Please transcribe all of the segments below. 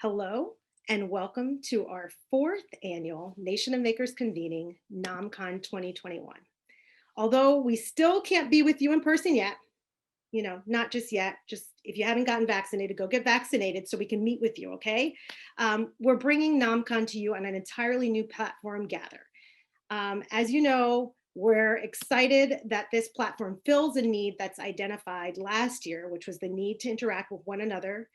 Hello and welcome to our fourth annual Nation of Makers convening NOMCON 2021. Although we still can't be with you in person yet, not just yet, just if you haven't gotten vaccinated, go get vaccinated so we can meet with you, okay? We're bringing NOMCON to you on an entirely new platform, Gather. As you know, we're excited that this platform fills a need that's identified last year, which was the need to interact with one another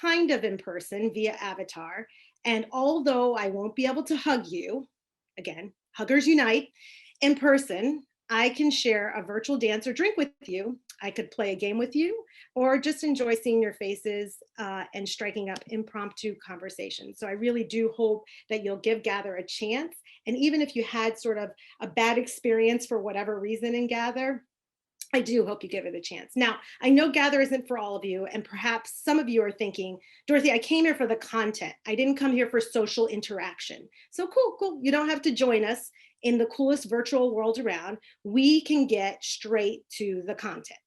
kind of in person via avatar. And although I won't be able to hug you, again, huggers unite, in person, I can share a virtual dance or drink with you. I could play a game with you or just enjoy seeing your faces and striking up impromptu conversations. So I really do hope that you'll give Gather a chance. And even if you had sort of a bad experience for whatever reason in Gather, I do hope you give it a chance. Now, I know Gather isn't for all of you, and perhaps some of you are thinking, Dorothy, I came here for the content. I didn't come here for social interaction. So cool. You don't have to join us in the coolest virtual world around. We can get straight to the content.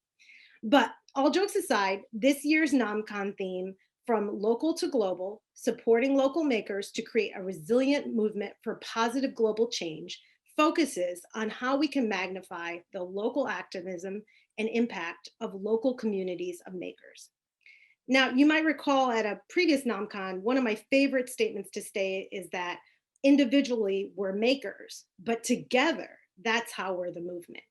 But all jokes aside, this year's NomCon theme, from local to global, supporting local makers to create a resilient movement for positive global change, focuses on how we can magnify the local activism and impact of local communities of makers. Now, you might recall at a previous NomCon, one of my favorite statements to say is that individually we're makers, but together, that's how we're the movement.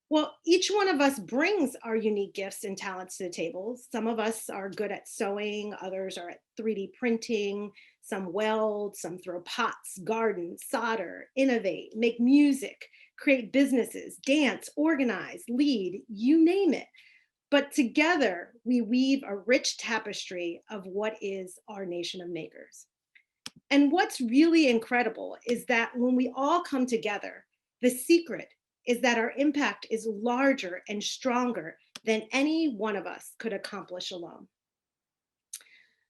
Well, each one of us brings our unique gifts and talents to the table. Some of us are good at sewing, others are at 3D printing, some weld, some throw pots, garden, solder, innovate, make music, create businesses, dance, organize, lead, you name it. But together, we weave a rich tapestry of what is our nation of makers. And what's really incredible is that when we all come together, the secret is that our impact is larger and stronger than any one of us could accomplish alone.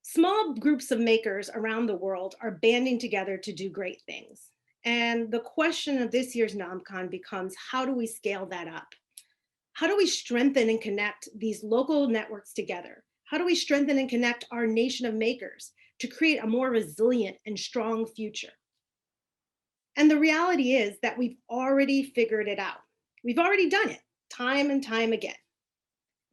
Small groups of makers around the world are banding together to do great things. And the question of this year's NomCon becomes, how do we scale that up? How do we strengthen and connect these local networks together? How do we strengthen and connect our nation of makers to create a more resilient and strong future? And the reality is that we've already figured it out. We've already done it time and time again.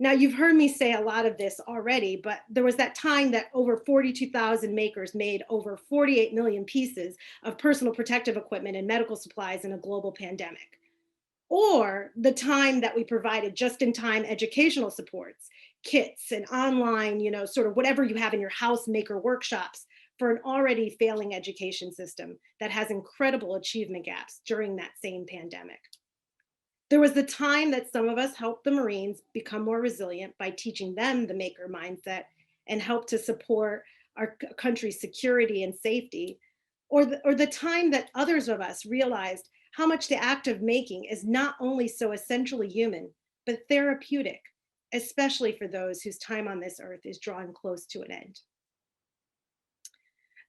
Now, you've heard me say a lot of this already, but there was that time that over 42,000 makers made over 48 million pieces of personal protective equipment and medical supplies in a global pandemic. Or the time that we provided just-in-time educational supports, kits and online, sort of whatever you have in your house maker workshops for an already failing education system that has incredible achievement gaps during that same pandemic. There was the time that some of us helped the Marines become more resilient by teaching them the maker mindset and help to support our country's security and safety, or the time that others of us realized how much the act of making is not only so essentially human, but therapeutic, especially for those whose time on this earth is drawing close to an end.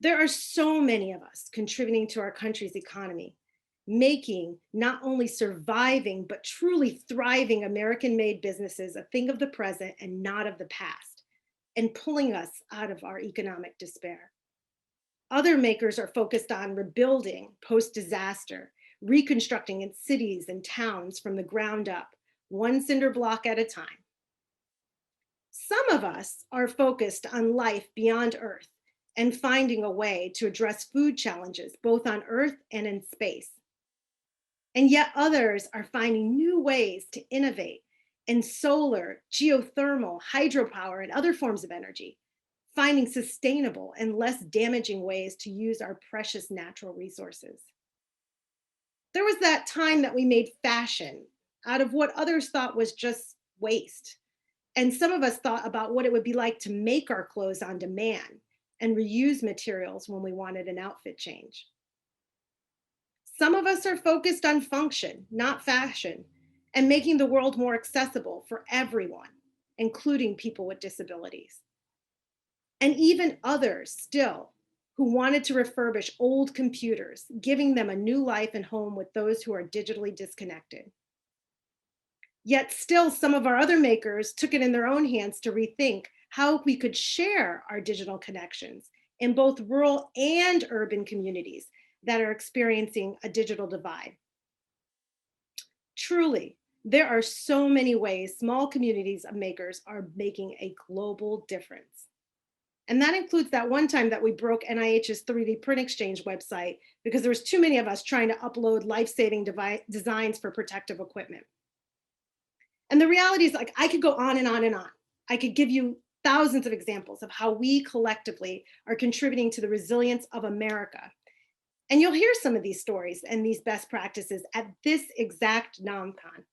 There are so many of us contributing to our country's economy, making not only surviving, but truly thriving American-made businesses a thing of the present and not of the past, and pulling us out of our economic despair. Other makers are focused on rebuilding post-disaster, reconstructing in cities and towns from the ground up, one cinder block at a time. Some of us are focused on life beyond Earth and finding a way to address food challenges, both on Earth and in space. And yet others are finding new ways to innovate in solar, geothermal, hydropower, and other forms of energy, finding sustainable and less damaging ways to use our precious natural resources. There was that time that we made fashion out of what others thought was just waste. And some of us thought about what it would be like to make our clothes on demand and reuse materials when we wanted an outfit change. Some of us are focused on function, not fashion, and making the world more accessible for everyone, including people with disabilities. And even others still who wanted to refurbish old computers, giving them a new life and home with those who are digitally disconnected. Yet still, some of our other makers took it in their own hands to rethink how we could share our digital connections in both rural and urban communities that are experiencing a digital divide. Truly, there are so many ways small communities of makers are making a global difference. And that includes that one time that we broke NIH's 3D print exchange website because there was too many of us trying to upload life-saving designs for protective equipment. And the reality is, like, I could go on and on and on. I could give you thousands of examples of how we collectively are contributing to the resilience of America. And you'll hear some of these stories and these best practices at this exact NOMCON.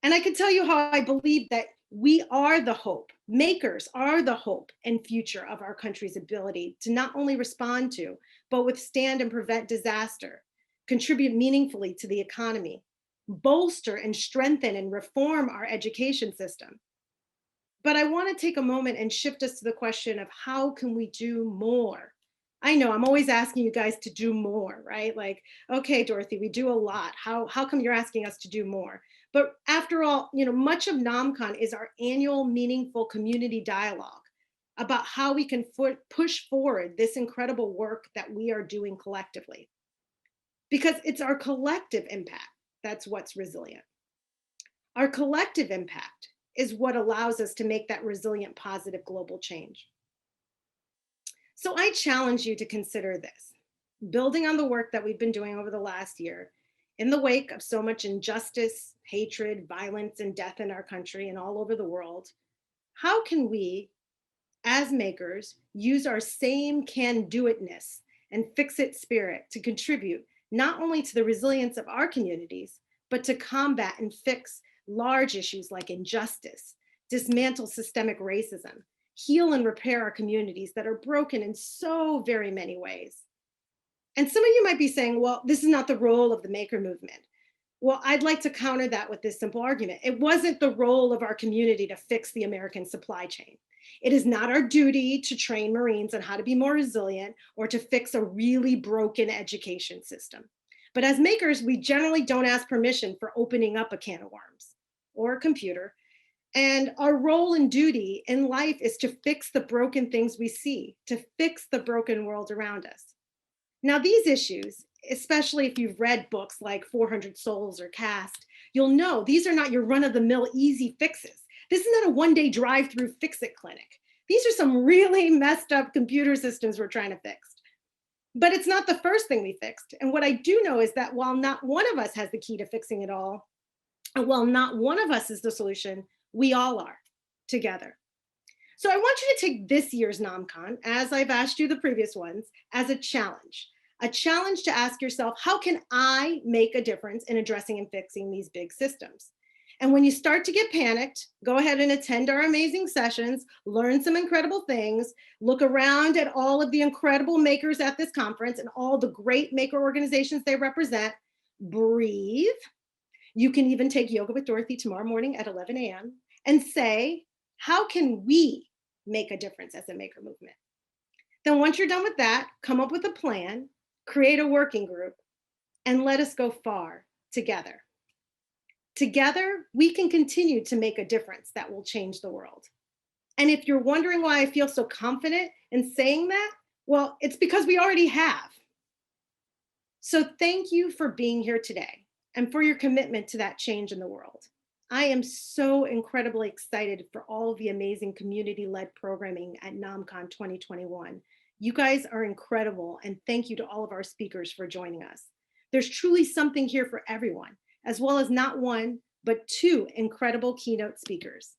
And I can tell you how I believe that we are the hope, makers are the hope and future of our country's ability to not only respond to, but withstand and prevent disaster, contribute meaningfully to the economy, bolster and strengthen and reform our education system. But I want to take a moment and shift us to the question of how can we do more? I know I'm always asking you guys to do more, right? Like, okay, Dorothy, we do a lot. How come you're asking us to do more? But after all, much of NOMCON is our annual meaningful community dialogue about how we can push forward this incredible work that we are doing collectively. Because it's our collective impact that's what's resilient. Our collective impact is what allows us to make that resilient, positive global change. So I challenge you to consider this, building on the work that we've been doing over the last year, in the wake of so much injustice, hatred, violence, and death in our country and all over the world. How can we, as makers, use our same can-do-itness and fix-it spirit to contribute not only to the resilience of our communities, but to combat and fix large issues like injustice, dismantle systemic racism, heal and repair our communities that are broken in so very many ways. And some of you might be saying, well, this is not the role of the maker movement. Well, I'd like to counter that with this simple argument. It wasn't the role of our community to fix the American supply chain. It is not our duty to train Marines on how to be more resilient or to fix a really broken education system. But as makers, we generally don't ask permission for opening up a can of worms or a computer. And our role and duty in life is to fix the broken things we see, to fix the broken world around us. Now, these issues, especially if you've read books like 400 Souls or Caste, you'll know these are not your run-of-the-mill easy fixes. This is not a one-day drive-through fix-it clinic. These are some really messed up computer systems we're trying to fix. But it's not the first thing we fixed. And what I do know is that while not one of us has the key to fixing it all, and while not one of us is the solution, we all are together. So I want you to take this year's NOMCON, as I've asked you the previous ones, as a challenge to ask yourself, how can I make a difference in addressing and fixing these big systems? And when you start to get panicked, go ahead and attend our amazing sessions, learn some incredible things, look around at all of the incredible makers at this conference and all the great maker organizations they represent, breathe. You can even take yoga with Dorothy tomorrow morning at 11 a.m. and say, how can we make a difference as a maker movement? Then once you're done with that, come up with a plan, create a working group, and let us go far together. Together, we can continue to make a difference that will change the world. And if you're wondering why I feel so confident in saying that, well, it's because we already have. So thank you for being here today and for your commitment to that change in the world. I am so incredibly excited for all of the amazing community-led programming at NOMCON 2021. You guys are incredible, and thank you to all of our speakers for joining us. There's truly something here for everyone, as well as not one, but two incredible keynote speakers.